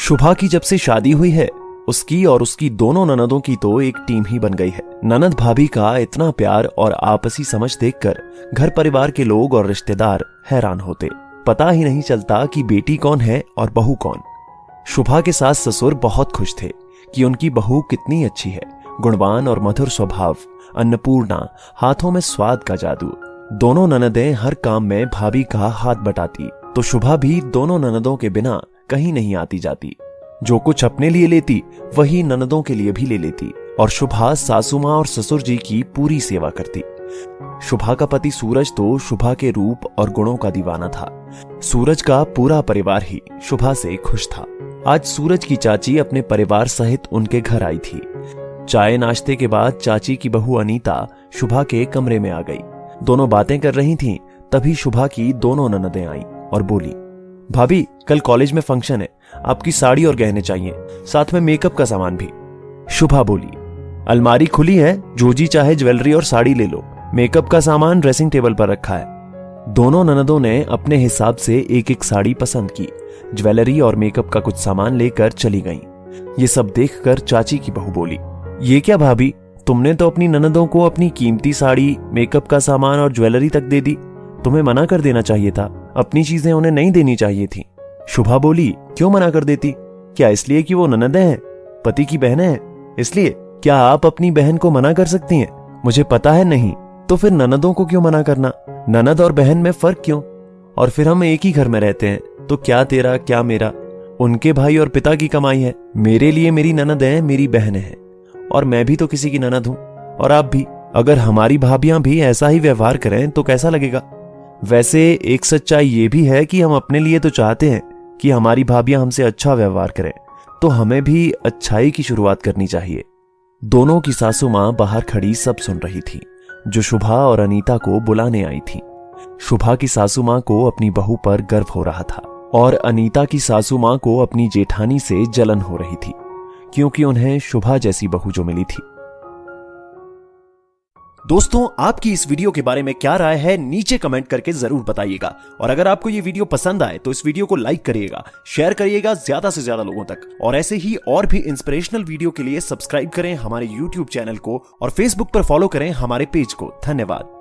शुभा की जब से शादी हुई है, उसकी और उसकी दोनों ननदों की तो एक टीम ही बन गई है। ननद भाभी का इतना प्यार और आपसी समझ देखकर घर परिवार के लोग और रिश्तेदार हैरान होते। पता ही नहीं चलता कि बेटी कौन है और बहू कौन। शुभा के सास ससुर बहुत खुश थे कि उनकी बहू कितनी अच्छी है, गुणवान और मधुर स्वभाव, अन्नपूर्णा, हाथों में स्वाद का जादू। दोनों ननदें हर काम में भाभी का हाथ बटाती, तो शुभा भी दोनों ननदों के बिना कहीं नहीं आती जाती। जो कुछ अपने लिए लेती वही ननदों के लिए भी ले लेती, और शुभा सासू मां और ससुर जी की पूरी सेवा करती। शुभा का पति सूरज तो शुभा के रूप और गुणों का दीवाना था। सूरज का पूरा परिवार ही शुभा से खुश था। आज सूरज की चाची अपने परिवार सहित उनके घर आई थी। चाय नाश्ते के बाद चाची की बहू अनीता शुभा के कमरे में आ गई। दोनों बातें कर रही थीं, तभी शुभा की दोनों ननदें आईं और बोली, भाभी कल कॉलेज में फंक्शन है, आपकी साड़ी और गहने चाहिए, साथ में मेकअप का सामान भी। शुभा बोली, अलमारी खुली है, जो जी चाहे ज्वेलरी और साड़ी ले लो, मेकअप का सामान ड्रेसिंग टेबल पर रखा है। दोनों ननदों ने अपने हिसाब से एक एक साड़ी पसंद की, ज्वेलरी और मेकअप का कुछ सामान लेकर चली गईं। ये सब देखकर चाची की बहू बोली, ये क्या भाभी, तुमने तो अपनी ननदों को अपनी कीमती साड़ी, मेकअप का सामान और ज्वेलरी तक दे दी। तुम्हें मना कर देना चाहिए था, अपनी चीजें उन्हें नहीं देनी चाहिए थी। शुभा बोली, क्यों मना कर देती? क्या इसलिए कि वो ननदें हैं, पति की बहनें हैं, इसलिए? क्या आप अपनी बहन को मना कर सकती हैं? मुझे पता है नहीं, तो फिर ननदों को क्यों मना करना? ननद और बहन में फर्क क्यों? और फिर हम एक ही घर में रहते हैं, तो क्या तेरा क्या मेरा? उनके भाई और पिता की कमाई है। मेरे लिए मेरी ननदें मेरी बहनें हैं, और मैं भी तो किसी की ननद हूं, और आप भी। अगर हमारी भाभियां भी ऐसा ही व्यवहार करें तो कैसा लगेगा? वैसे एक सच्चाई ये भी है कि हम अपने लिए तो चाहते हैं कि हमारी भाभियां हमसे अच्छा व्यवहार करें, तो हमें भी अच्छाई की शुरुआत करनी चाहिए। दोनों की सासू मां बाहर खड़ी सब सुन रही थी, जो शुभा और अनीता को बुलाने आई थी। शुभा की सासू मां को अपनी बहू पर गर्व हो रहा था, और अनीता की सासू मां को अपनी जेठानी से जलन हो रही थी, क्योंकि उन्हें शुभा जैसी बहू जो मिली थी। दोस्तों, आपकी इस वीडियो के बारे में क्या राय है, नीचे कमेंट करके जरूर बताइएगा। और अगर आपको ये वीडियो पसंद आए तो इस वीडियो को लाइक करिएगा, शेयर करिएगा ज्यादा से ज्यादा लोगों तक, और ऐसे ही और भी इंस्पिरेशनल वीडियो के लिए सब्सक्राइब करें हमारे YouTube चैनल को, और Facebook पर फॉलो करें हमारे पेज को। धन्यवाद।